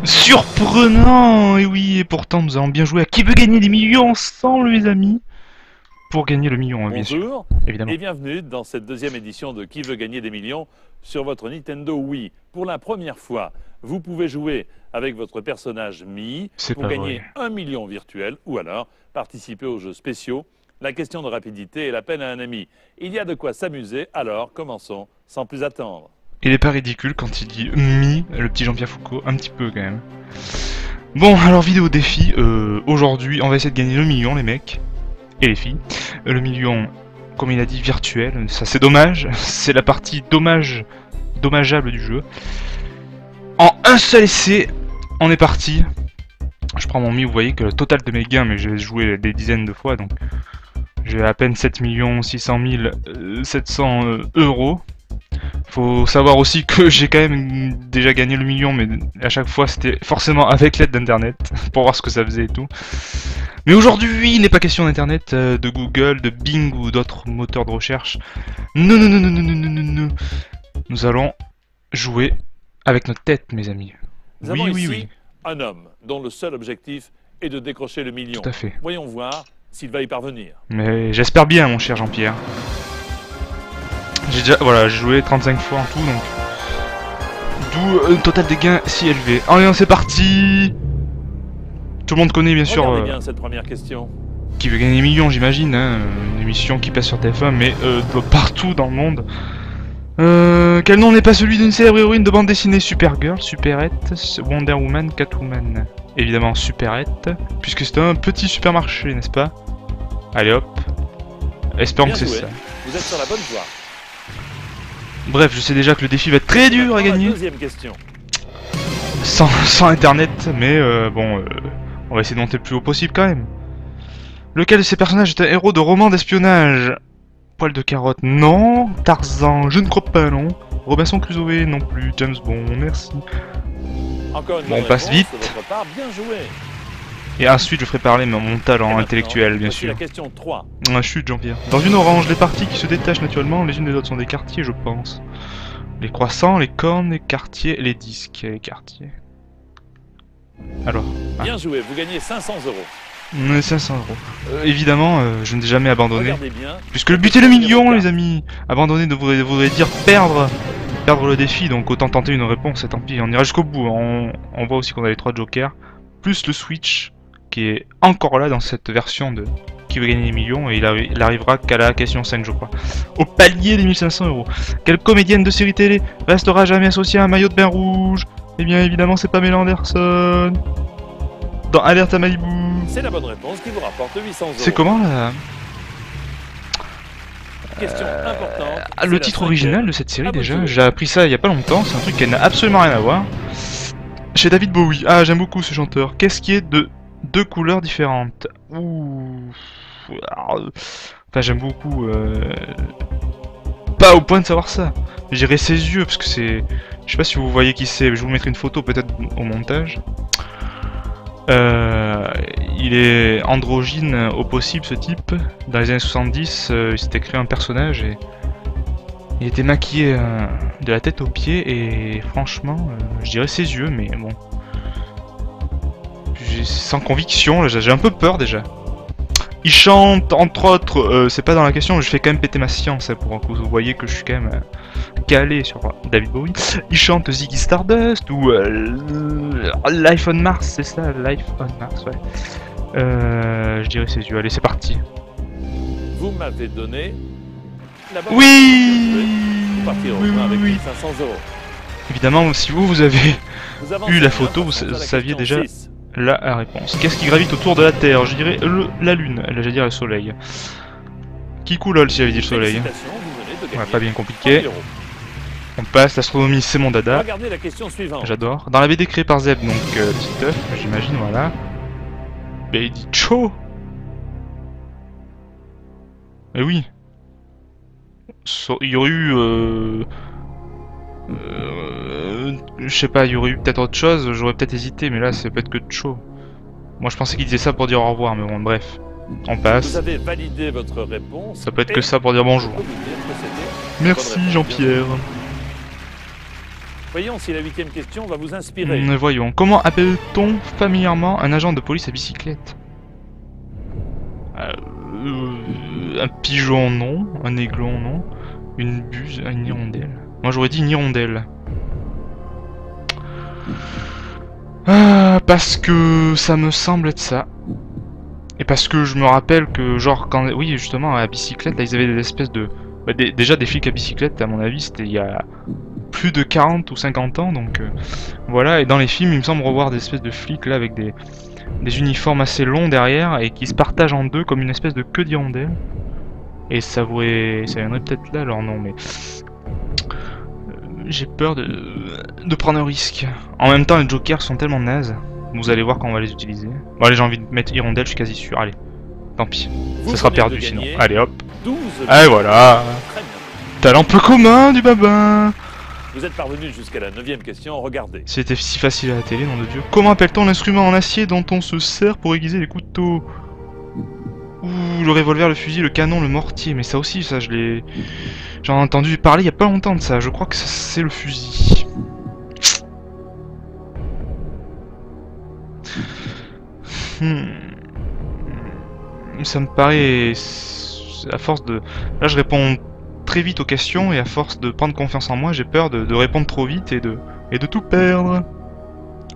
Surprenant. Et oui, et pourtant nous allons bien jouer à qui veut gagner des millions ensemble, mes amis. Pour gagner le million, hein, bien sûr, Bonjour évidemment. et bienvenue dans cette deuxième édition de Qui veut gagner des millions sur votre Nintendo Wii. Pour la première fois, vous pouvez jouer avec votre personnage Mii C'est pour pas gagner vrai. 1 million virtuel ou alors participer aux jeux spéciaux. La question de rapidité est la peine à un ami. Il y a de quoi s'amuser, alors commençons sans plus attendre. Il est pas ridicule quand il dit mi, le petit Jean-Pierre Foucault, un petit peu quand même. Bon, alors vidéo défi, aujourd'hui on va essayer de gagner le million les mecs, et les filles. Le million, comme il a dit, virtuel, ça c'est dommage, c'est la partie dommageable du jeu. En un seul essai, on est parti. Je prends mon mi, vous voyez que le total de mes gains, mais j'ai joué des dizaines de fois, donc j'ai à peine 7 600 700 euros. Faut savoir aussi que j'ai quand même déjà gagné le million, mais à chaque fois c'était forcément avec l'aide d'internet, pour voir ce que ça faisait et tout. Mais aujourd'hui, il n'est pas question d'internet, de Google, de Bing ou d'autres moteurs de recherche. Non, non, non, non, non, non, non, non, non. Nous allons jouer avec notre tête, mes amis. Nous Oui, avons oui, ici oui, un homme dont le seul objectif est de décrocher le million. tout à fait. Voyons voir s'il va y parvenir. Mais j'espère bien, mon cher Jean-Pierre. J'ai déjà, voilà, j'ai joué 35 fois en tout, donc... D'où un total des gains si élevé. Allez, c'est parti. Tout le monde connaît bien sûr Regardez bien cette première question. Qui veut gagner des millions, j'imagine, hein, une émission qui passe sur TF1, mais partout dans le monde. Quel nom n'est pas celui d'une célèbre héroïne de bande dessinée? Supergirl, Superette, Wonder Woman, Catwoman. Évidemment Superette, puisque c'est un petit supermarché, n'est-ce pas? Allez hop. Espérons Bien que c'est joué. ça. Vous êtes sur la bonne voie. Bref, je sais déjà que le défi va être très dur à Maintenant, gagner. la deuxième question. Sans internet, mais bon, on va essayer de monter le plus haut possible quand même. Lequel de ces personnages est un héros de roman d'espionnage? Poil de carotte, non. Tarzan, je ne crois pas, non. Robinson Crusoe, non plus. James Bond, merci. Encore une Bon, bonne on passe réponse vite. de votre part. Bien joué. Et ensuite, je ferai parler mon Et talent maintenant, intellectuel, bien voici sûr. la question 3. Ah, chut, Jean-Pierre. Dans une orange, les parties qui se détachent naturellement, les unes des autres sont des quartiers, je pense. Les croissants, les cornes, les quartiers, les disques, les quartiers. Alors, Bien joué. Vous gagnez 500 euros. 500 euros. Évidemment, je n'ai jamais abandonné. Regardez bien. Puisque le but est le million, les amis. Abandonner voudrait dire perdre le défi, donc autant tenter une réponse, et tant pis. On ira jusqu'au bout. On voit aussi qu'on a les 3 jokers, plus le Switch, qui est encore là dans cette version de qui veut gagner des millions, et il arrivera qu'à la question 5, je crois. Au palier des 1500 euros. Quelle comédienne de série télé restera jamais associée à un maillot de bain rouge? Eh bien, évidemment, c'est Pamela Anderson. Dans Alerte à Malibu. C'est la bonne réponse qui vous rapporte 800 euros. C'est comment là? Question importante. Ah, le titre original de cette série Ah, déjà, bonjour. j'ai appris ça il y a pas longtemps, c'est un truc qui n'a absolument rien à voir. Chez David Bowie, ah j'aime beaucoup ce chanteur. Qu'est-ce qui est de deux couleurs différentes? Ouh. Enfin j'aime beaucoup. Pas au point de savoir ça. Je dirais ses yeux parce que c'est. Je sais pas si vous voyez qui c'est, je vous mettrai une photo peut-être au montage. Il est androgyne au possible ce type. Dans les années 70, il s'était créé un personnage et il était maquillé de la tête aux pieds et franchement, je dirais ses yeux, mais bon. Sans conviction, j'ai un peu peur déjà. Il chante, entre autres, c'est pas dans la question, mais je fais quand même péter ma science hein, pour que vous voyez que je suis quand même calé sur David Bowie. Il chante Ziggy Stardust ou Life on Mars, c'est ça, Life on Mars, ouais. Je dirais ses yeux, allez c'est parti. Vous m'avez donné la bonne Oui, réponse. Vous partez au point avec 1500 euros. Évidemment, si vous avez Vous avancez eu la bien, photo, vous passons à la saviez question déjà 6. la réponse. Qu'est-ce qui gravite autour de la Terre? Je dirais la Lune, elle j'allais dire le Soleil. Qui coulole si j'avais dit le Soleil? Félicitations, vous venez de Ouais, gagner pas bien 30 compliqué. 000 euros. On passe, l'astronomie c'est mon dada. Regardez la question suivante. J'adore. Dans la BD créée par Zeb, donc Titeuf, j'imagine, voilà. Ben il dit Cho. Mais oui. Il y aurait eu... je sais pas, il y aurait eu peut-être autre chose, j'aurais peut-être hésité, mais là c'est peut-être que Cho. Moi je pensais qu'il disait ça pour dire au revoir, mais bon, bref. On Vous passe. avez validé votre réponse. Ça peut être et que ça pour dire bonjour. je peux vous dire que c'était la bonne Merci réponse. Jean-Pierre. Voyons si la 8e question va vous inspirer. Voyons, comment appelle-t-on familièrement un agent de police à bicyclette? Un pigeon, non. Un aiglon, non. Une buse, une hirondelle. Moi j'aurais dit une hirondelle. Parce que ça me semble être ça. Et parce que je me rappelle que, genre, quand... Oui, justement, à la bicyclette, là, ils avaient des espèces de... Bah, déjà, des flics à bicyclette, à mon avis, c'était il y a plus de 40 ou 50 ans, donc... voilà, et dans les films, il me semble revoir des espèces de flics, là, avec des uniformes assez longs derrière, et qui se partagent en deux comme une espèce de queue d'hirondelle. Et ça viendrait peut-être là, leur nom, mais... j'ai peur de prendre un risque. En même temps, les jokers sont tellement nazes. Vous allez voir quand on va les utiliser. Bon, allez, j'ai envie de mettre hirondelle, je suis quasi sûr. Allez, tant pis. Ça sera perdu sinon. Allez, hop. 12 Allez, voilà. Très bien. Talent peu commun du babin. Vous êtes parvenu jusqu'à la 9e question, regardez. C'était si facile à la télé, nom de Dieu. Comment appelle-t-on l'instrument en acier dont on se sert pour aiguiser les couteaux? Ouh, le revolver, le fusil, le canon, le mortier. Mais ça aussi, ça, j'en ai entendu parler il y a pas longtemps de ça. Je crois que c'est le fusil. Ça me paraît... À force de... Là, je réponds très vite aux questions, et à force de prendre confiance en moi, j'ai peur de répondre trop vite et de tout perdre.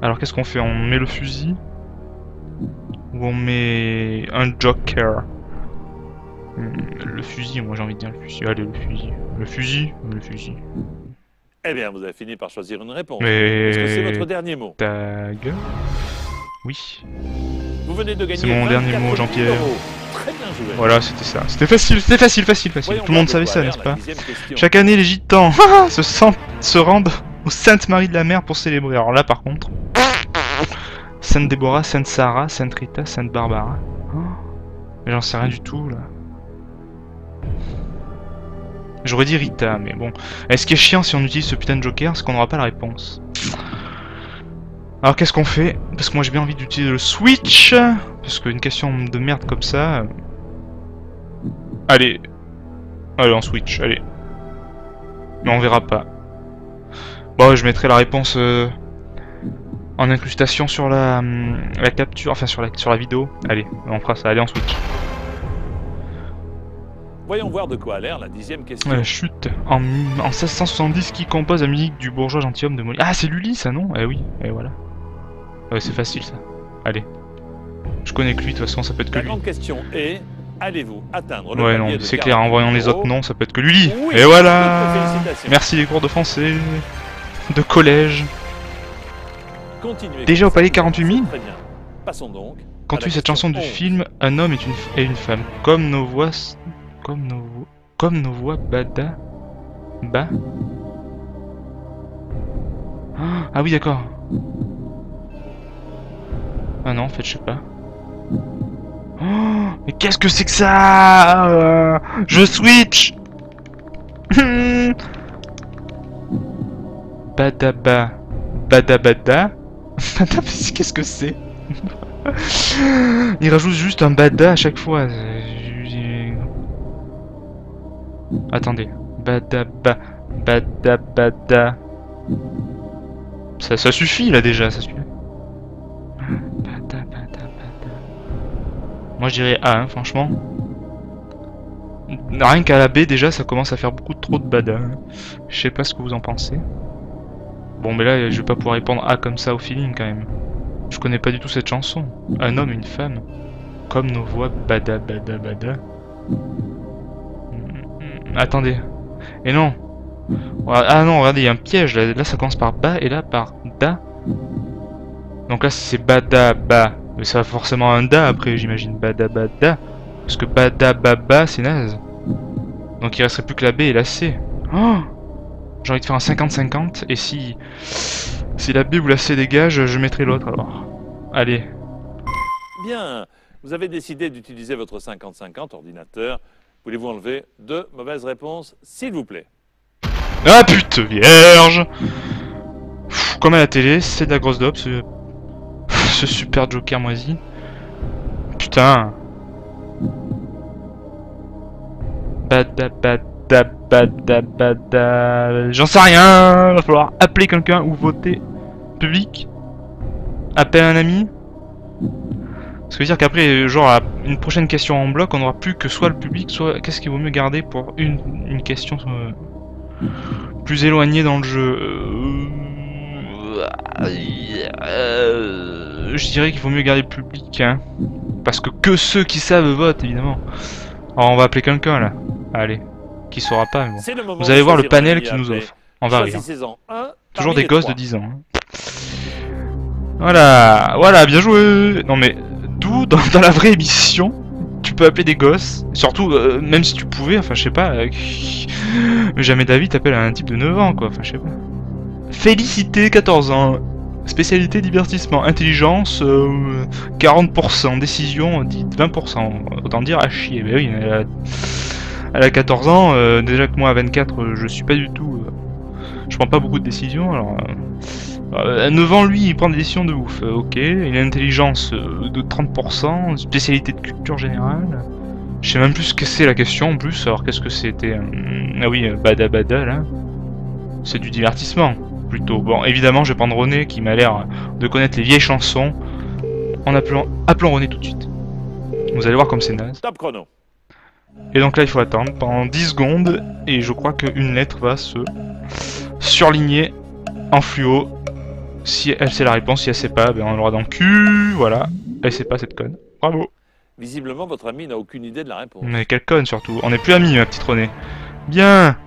Alors, qu'est-ce qu'on fait? On met le fusil? Ou on met un joker? Le fusil, moi j'ai envie de dire le fusil. Allez, le fusil. Le fusil? Le fusil. Eh bien, vous avez fini par choisir une réponse. Mais... Est-ce que c'est votre dernier mot? Ta gueule? Oui. Vous venez de gagner. C'est mon dernier mot, Jean-Pierre. Très bien joué. Voilà, c'était ça. C'était facile, facile. Voyons Tout le monde voir de savait quoi ça, a l'air n'est-ce la pas? 10e question. Chaque année, les gitans se rendent aux Saintes Marie de la Mer pour célébrer. Alors là, par contre, Sainte Déborah, Sainte Sarah, Sainte Rita, Sainte Barbara. Mais j'en sais rien du tout, là. J'aurais dit Rita, mais bon. Et ce qui est chiant si on utilise ce putain de joker, c'est qu'on n'aura pas la réponse. Alors qu'est-ce qu'on fait? Parce que moi j'ai bien envie d'utiliser le switch. Parce qu'une question de merde comme ça... Allez. Allez, on switch, allez. Mais on verra pas. Bon, je mettrai la réponse en incrustation sur la capture, enfin sur la vidéo. Allez, on fera ça, allez, on switch. Voyons voir de quoi a l'air la 10e question. Chute. En 1670, qui compose la musique du bourgeois gentilhomme de Molière? Ah, c'est Lully, ça, non? Eh oui, et voilà. Ouais, c'est facile, ça. Allez. Je connais que lui, de toute façon, ça peut être que La lui. grande question est, allez-vous atteindre le Ouais, palier non, de c'est clair, en 40 voyant les euros? autres noms, ça peut être que Lully. Oui, Et voilà. félicitations. Merci les cours de français, de collège. Continuez. Déjà au comme ça, palais 48 000? Très bien. Passons donc. Quand à tu la es cette question chanson du 11. film, un homme et une femme, comme nos voix bada... Bah... Ah oui, d'accord. Ah non, en fait, je sais pas. Oh, mais qu'est-ce que c'est que ça? Je switch. Badaba... Badabada... Qu'est-ce que c'est? Il rajoute juste un bada à chaque fois. Attendez. Badaba... Badabada... Ça suffit là déjà, ça suffit. Moi je dirais A, hein, franchement. Rien qu'à la B déjà ça commence à faire beaucoup trop de bada. Je sais pas ce que vous en pensez. Bon mais là je vais pas pouvoir répondre A comme ça au feeling quand même. Je connais pas du tout cette chanson. Un homme et une femme. Comme nos voix bada bada bada. Attendez. Et non. Ah non, regardez, il y a un piège. Là ça commence par ba et là par da. Donc là c'est bada ba. Mais ça va forcément un da après, j'imagine. Bada bada. Parce que bada baba c'est naze. Donc il resterait plus que la B et la C. Oh, j'ai envie de faire un 50-50. Et si la B ou la C dégage, je mettrai l'autre alors. Allez. Bien. Vous avez décidé d'utiliser votre 50-50 ordinateur. Voulez-vous enlever 2 mauvaises réponses, s'il vous plaît? Ah putain, vierge. Comme à la télé, c'est de la grosse dope, ce super joker moisi. Putain. Bada bada J'en sais rien. Va falloir appeler quelqu'un ou voter. Public. Appelle un ami. Ça veut dire qu'après, genre, à une prochaine question en bloc, on n'aura plus que soit le public, soit qu'est-ce qu'il vaut mieux garder pour une question plus éloignée dans le jeu. Je dirais qu'il vaut mieux garder le public, hein. Parce que ceux qui savent votent, évidemment. Alors on va appeler quelqu'un là. Allez. Qui saura pas, mais bon. Vous allez voir le panel qui nous offre. En variant. Toujours des gosses de 10 ans. Hein. Voilà. Voilà, bien joué. Non mais, d'où dans la vraie émission, tu peux appeler des gosses. Surtout, même si tu pouvais, enfin je sais pas. Jamais David t'appelle un type de 9 ans quoi. Enfin je sais pas. Félicité, 14 ans. Spécialité divertissement, intelligence 40%, décision 20%, autant dire à chier. Mais oui, elle a 14 ans, déjà que moi à 24 je suis pas du tout, je prends pas beaucoup de décisions. Alors à 9 ans lui il prend des décisions de ouf, ok, il a une intelligence de 30%, spécialité de culture générale. Je sais même plus ce que c'est la question en plus, alors qu'est-ce que c'était ah oui, bada bada là, c'est du divertissement. Plutôt. Bon, évidemment, je vais prendre René qui m'a l'air de connaître les vieilles chansons. En appelons René tout de suite. Vous allez voir comme c'est naze. Top chrono. Et donc là, il faut attendre pendant 10 secondes. Et je crois qu'une lettre va se surligner en fluo. Si elle sait la réponse, si elle sait pas, ben on l'aura dans le cul. Voilà. Elle sait pas cette conne. Bravo. Visiblement, votre ami n'a aucune idée de la réponse. Mais quelle conne surtout. On n'est plus amis, ma petite René. Bien.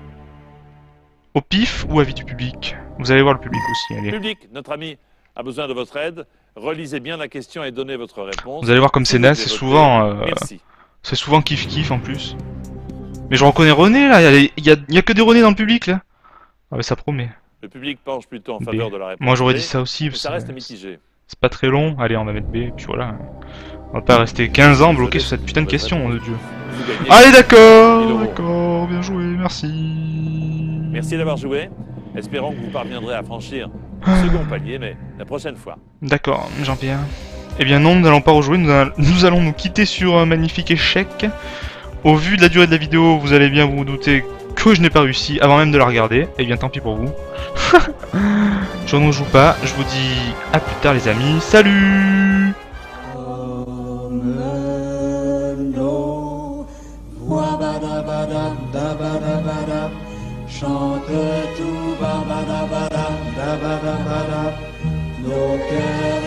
Au pif ou avis du public? Vous allez voir le public aussi, allez. Public, notre ami a besoin de votre aide. Relisez bien la question et donnez votre réponse. Vous allez voir comme c'est naze, c'est souvent... Merci. C'est souvent kiff-kiff en plus. Mais je reconnais René là, il y a que des René dans le public là. Ah mais ça promet. Le public penche plutôt en faveur de la réponse. Moi j'aurais dit ça aussi, ça reste mitigé. C'est pas très long, allez on va mettre B, et puis voilà. On va pas rester 15 ans bloqué sur cette putain de question, mon dieu. Allez d'accord, bien joué, merci. Merci d'avoir joué. Espérons que vous parviendrez à franchir le second palier, mais la prochaine fois. D'accord, Jean-Pierre. Eh bien non, nous n'allons pas rejouer, nous allons nous quitter sur un magnifique échec. Au vu de la durée de la vidéo, vous allez bien vous douter que je n'ai pas réussi avant même de la regarder. Eh bien tant pis pour vous. Je ne joue pas, je vous dis à plus tard les amis, salut. Chante tout, ba ba da ba da ba da ba da. Nos cœurs